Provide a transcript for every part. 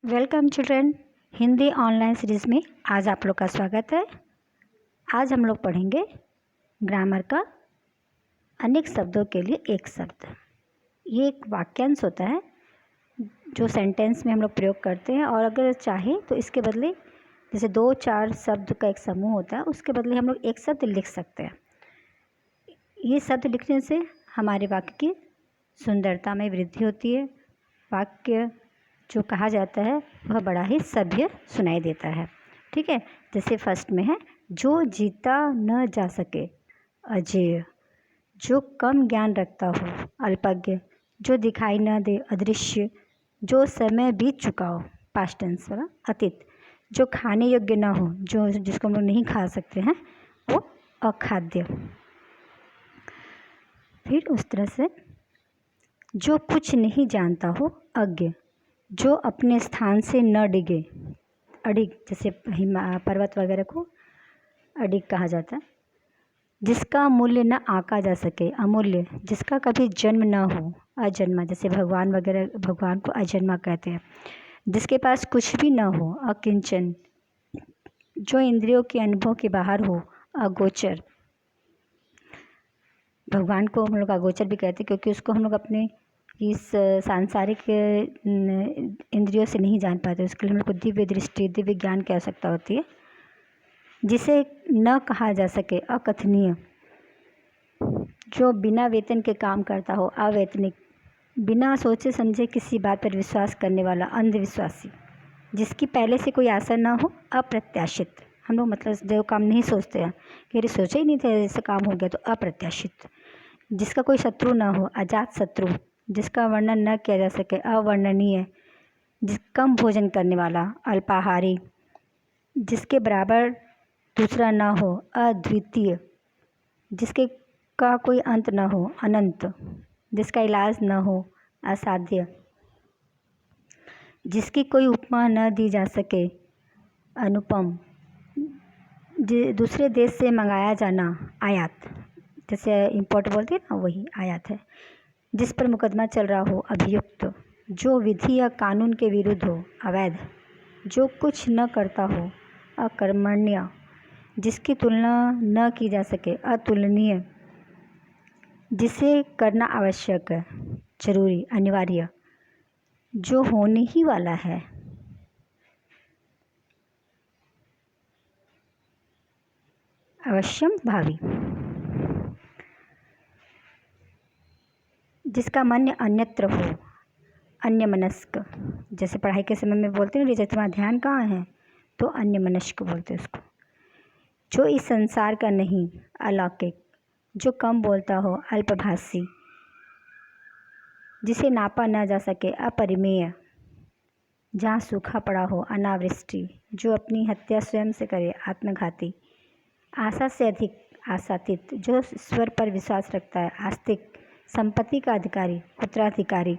Welcome children. Hindi online series में आज आप लोग का स्वागत है। आज हम लोग पढ़ेंगे ग्रामर का अनेक शब्दों के लिए एक शब्द। ये एक वाक्यांश होता है जो सेंटेंस में हम लोग प्रयोग करते हैं, और अगर चाहे तो इसके बदले जैसे 2-4 शब्द का एक समूह होता है, उसके बदले हम लोग एक शब्द लिख सकते हैं। ये शब्द लिखने से हमारे वाक्य की सुंदरता में वृद्धि होती है। वाक्य जो कहा जाता है वह बड़ा ही सभ्य सुनाई देता है। ठीक है, जैसे फर्स्ट में है, जो जीता न जा सके अजेय, जो कम ज्ञान रखता हो अल्पज्ञ, जो दिखाई न दे अदृश्य, जो समय बीत चुका हो पास्ट टेंस वाला अतीत, जो खाने योग्य ना हो, जो जिसको हम लोग नहीं खा सकते हैं वो अखाद्य। फिर उस तरह से जो कुछ नहीं जानता हो अज्ञ, जो अपने स्थान से न डिगे अडिग, जैसे पर्वत वगैरह को अडिग कहा जाता है। जिसका मूल्य न आंका जा सके अमूल्य, जिसका कभी जन्म न हो अजन्मा, जैसे भगवान वगैरह, भगवान को अजन्मा कहते हैं। जिसके पास कुछ भी न हो अकिंचन, जो इंद्रियों के अनुभव के बाहर हो अगोचर। भगवान को हम लोग अगोचर भी कहते हैं क्योंकि उसको हम लोग अपने इस सांसारिक इंद्रियों से नहीं जान पाते। उसके लिए हम लोग को दिव्य दृष्टि, दिव्य ज्ञान की आवश्यकता होती है। जिसे न कहा जा सके अकथनीय, जो बिना वेतन के काम करता हो अवैतनिक, बिना सोचे समझे किसी बात पर विश्वास करने वाला अंधविश्वासी, जिसकी पहले से कोई आशा ना हो अप्रत्याशित। हम लोग मतलब जो काम नहीं सोचते हैं कि अरे सोचा ही नहीं था ऐसा काम हो गया, तो अप्रत्याशित। जिसका कोई शत्रु ना हो अजात शत्रु, जिसका वर्णन न किया जा सके अवर्णनीय, जिस कम भोजन करने वाला अल्पाहारी, जिसके बराबर दूसरा ना हो अद्वितीय, जिसके का कोई अंत न हो अनंत, जिसका इलाज न हो असाध्य, जिसकी कोई उपमा न दी जा सके अनुपम, दूसरे देश से मंगाया जाना आयात, जैसे इम्पोर्ट बोलते हैं ना, वही आयात है। जिस पर मुकदमा चल रहा हो अभियुक्त, जो विधि या कानून के विरुद्ध हो अवैध, जो कुछ न करता हो अकर्मण्य, जिसकी तुलना न की जा सके अतुलनीय, जिसे करना आवश्यक है जरूरी अनिवार्य, जो होने ही वाला है अवश्यम भावी, जिसका मन अन्यत्र हो अन्यमनस्क, जैसे पढ़ाई के समय में बोलते हैं जैसे तुम्हारा ध्यान कहाँ है, तो अन्यमनस्क बोलते हैं उसको। जो इस संसार का नहीं अलौकिक, जो कम बोलता हो अल्पभाषी, जिसे नापा न जा सके अपरिमेय, जहाँ सूखा पड़ा हो अनावृष्टि, जो अपनी हत्या स्वयं से करे आत्मघाती, आशा से अधिक आशातीत, जो ईश्वर पर विश्वास रखता है आस्तिक, संपत्ति का अधिकारी उत्तराधिकारी,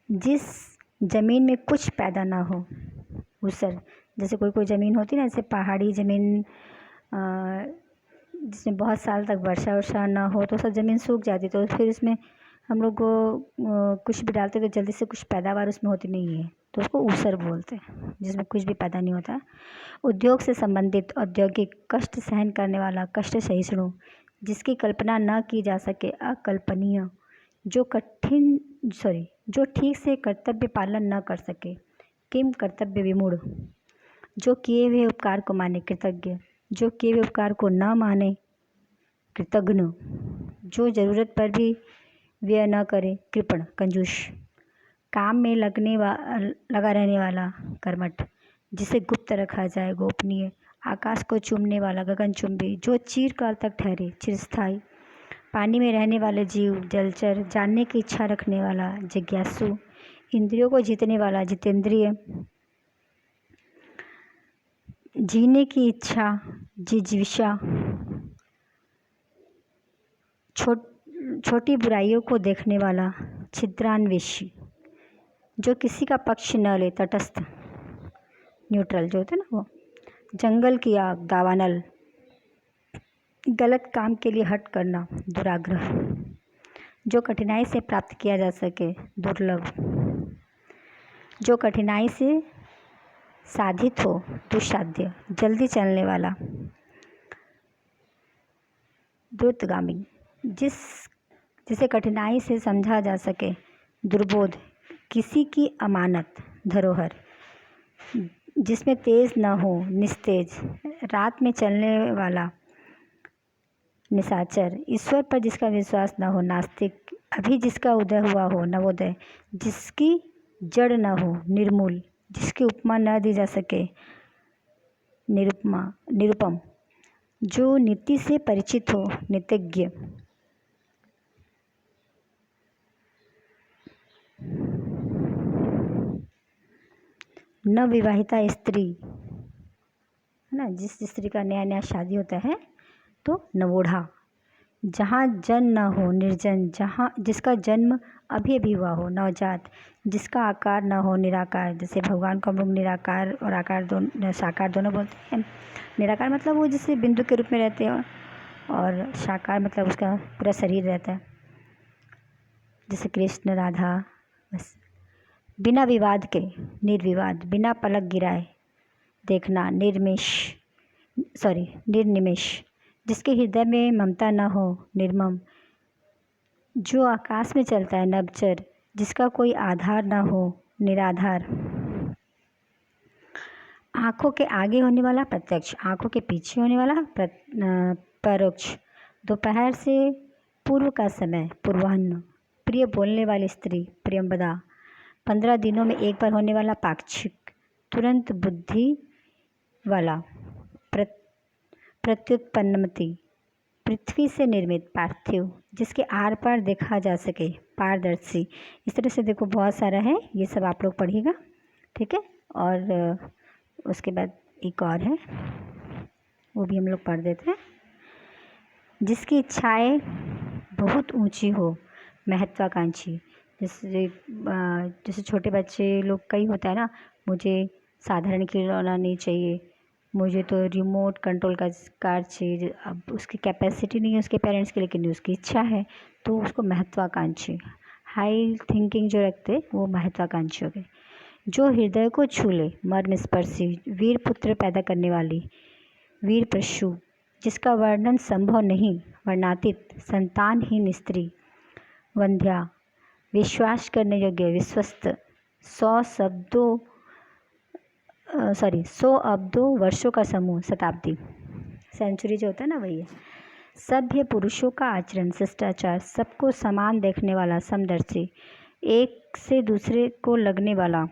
जिस जमीन में कुछ पैदा ना हो ऊसर, जैसे कोई ज़मीन होती है ना, जैसे पहाड़ी ज़मीन जिसमें बहुत साल तक वर्षा वर्षा ना हो तो सब ज़मीन सूख जाती, तो फिर उसमें हम लोग कुछ भी डालते तो जल्दी से कुछ पैदावार उसमें होती नहीं है, तो उसको ऊसर बोलते हैं, जिसमें कुछ भी पैदा नहीं होता। उद्योग से संबंधित औद्योगिक, कष्ट सहन करने वाला कष्ट सहिष्णु, जिसकी कल्पना न की जा सके अकल्पनीय, जो ठीक से कर्तव्य पालन न कर सके किम कर्तव्य विमूढ़, जो किए हुए उपकार को माने कृतज्ञ, जो किए हुए उपकार को न माने कृतघ्न, जो ज़रूरत पर भी व्यय न करे कृपण कंजूस, काम में लगा रहने वाला कर्मठ, जिसे गुप्त रखा जाए गोपनीय, आकाश को चूमने वाला गगनचुंबी, जो चिरकाल तक ठहरे चिरस्थायी, पानी में रहने वाले जीव जलचर, जानने की इच्छा रखने वाला जिज्ञासु, इंद्रियों को जीतने वाला जितेंद्रिय, जीने की इच्छा जिजीविषा, छोटी बुराइयों को देखने वाला छिद्रान्वेषी, जो किसी का पक्ष न ले तटस्थ न्यूट्रल जो होते हैं ना वो, जंगल की आग दावानल, गलत काम के लिए हट करना, दुराग्रह। जो कठिनाई से प्राप्त किया जा सके, दुर्लभ। जो कठिनाई से साधित हो, दुस्साध्य। जल्दी चलने वाला, द्रुतगामी। जिसे कठिनाई से समझा जा सके, दुर्बोध। किसी की अमानत, धरोहर। जिसमें तेज न हो, निस्तेज। रात में चलने वाला, निशाचर। ईश्वर पर जिसका विश्वास न हो, नास्तिक। अभी जिसका उदय हुआ हो, नवोदय। जिसकी जड़ न हो, निर्मूल। जिसकी उपमा न दी जा सके, निरुपमा, निरुपम। जो नीति से परिचित हो, नीतिज्ञ। नवविवाहिता स्त्री, है ना, जिस स्त्री का नया नया शादी होता है, तो नवोढ़ा। जहाँ जन न हो, निर्जन। जहाँ जिसका जन्म अभी अभी हुआ हो, नवजात। जिसका आकार न हो, निराकार। जैसे भगवान को हम लोग निराकार और आकार दोनों, साकार दोनों बोलते हैं। निराकार मतलब वो जिससे बिंदु के रूप में रहते हैं, और साकार मतलब उसका पूरा शरीर रहता है, जैसे कृष्ण, राधा। बस बिना विवाद के, निर्विवाद। बिना पलक गिराए देखना, निर्निमेष। जिसके हृदय में ममता न हो, निर्मम। जो आकाश में चलता है, नभचर। जिसका कोई आधार न हो, निराधार। आँखों के आगे होने वाला, प्रत्यक्ष। आँखों के पीछे होने वाला, परोक्ष। दोपहर से पूर्व का समय, पूर्वाह्न। प्रिय बोलने वाली स्त्री, प्रियंवदा। 15 दिनों में एक बार होने वाला, पाक्षिक। तुरंत बुद्धि वाला, प्रत्युत्पन्नमति। पृथ्वी से निर्मित, पार्थिव। जिसके आर पार देखा जा सके, पारदर्शी। इस तरह से देखो बहुत सारा है, ये सब आप लोग पढ़िएगा, ठीक है। और उसके बाद एक और है, वो भी हम लोग पढ़ देते हैं। जिसकी इच्छाएं बहुत ऊंची हो, महत्वाकांक्षी। जैसे छोटे बच्चे लोग कई होता है ना, मुझे साधारण खिलौना नहीं चाहिए, मुझे तो रिमोट कंट्रोल का कार चाहिए। अब उसकी कैपेसिटी नहीं है उसके पेरेंट्स की, लेकिन उसकी इच्छा है, तो उसको महत्वाकांक्षी, हाई थिंकिंग जो रखते, वो महत्वाकांक्षी हो गए। जो हृदय को छू ले, मर्म स्पर्शी। वीर पुत्र पैदा करने वाली, वीर प्रशु। जिसका वर्णन संभव नहीं, वर्णातीत। संतानहीन स्त्री, वंध्या। विश्वास करने योग्य, विश्वस्त। 100 अब्दों वर्षों का समूह, शताब्दी। सेंचुरी जो होता है ना, वही है। सभ्य पुरुषों का आचरण, शिष्टाचार। सबको समान देखने वाला, समदर्शी। एक से दूसरे को लगने वाला,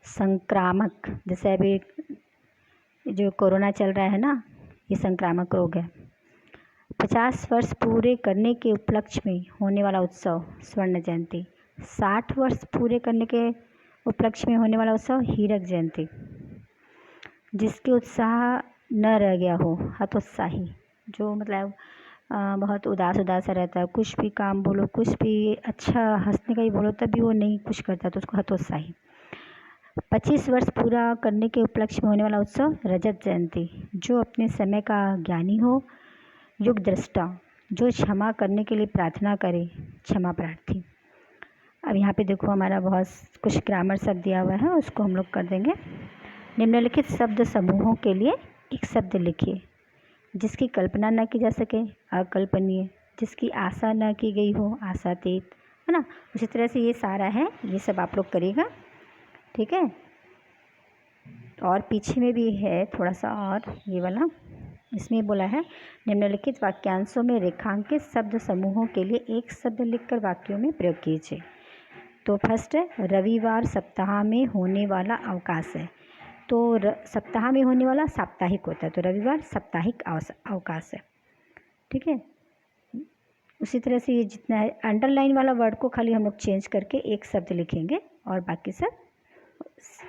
संक्रामक। जैसे अभी जो कोरोना चल रहा है ना, ये संक्रामक रोग है। 50 वर्ष पूरे करने के उपलक्ष्य में होने वाला उत्सव, स्वर्ण जयंती। 60 वर्ष पूरे करने के उपलक्ष्य में होने वाला उत्सव, हीरक जयंती। जिसके उत्साह न रह गया हो, हतोत्साही। जो मतलब बहुत उदास सा रहता है, कुछ भी काम बोलो, कुछ भी अच्छा हंसने का ही बोलो, तभी वो नहीं कुछ करता, तो उसको हतोत्साही। 25 वर्ष पूरा करने के उपलक्ष्य में होने वाला उत्सव, रजत जयंती। जो अपने समय का ज्ञानी हो, युग दृष्टा। जो क्षमा करने के लिए प्रार्थना करे, क्षमा प्रार्थी। अब यहाँ पे देखो हमारा बहुत कुछ ग्रामर शब्द दिया हुआ है, उसको हम लोग कर देंगे। निम्नलिखित शब्द समूहों के लिए एक शब्द लिखिए। जिसकी कल्पना न की जा सके, अकल्पनीय। जिसकी आशा न की गई हो, आशातीत, है ना। उसी तरह से ये सारा है, ये सब आप लोग करिएगा, ठीक है। और पीछे में भी है थोड़ा सा, और ये वाला, इसमें बोला है निम्नलिखित वाक्यांशों में रेखांकित शब्द समूहों के लिए एक शब्द लिखकर वाक्यों में प्रयोग कीजिए। तो फर्स्ट है, रविवार सप्ताह में होने वाला अवकाश है। तो सप्ताह में होने वाला साप्ताहिक होता है, तो रविवार साप्ताहिक अवकाश है, ठीक है। उसी तरह से ये जितना है, अंडरलाइन वाला वर्ड को खाली हम लोग चेंज करके एक शब्द लिखेंगे, और बाकी सब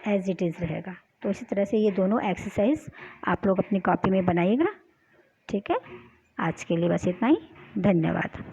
एज इट इज़ रहेगा। तो इसी तरह से ये दोनों एक्सरसाइज आप लोग अपनी कॉपी में बनाइएगा, ठीक है। आज के लिए बस इतना ही, धन्यवाद।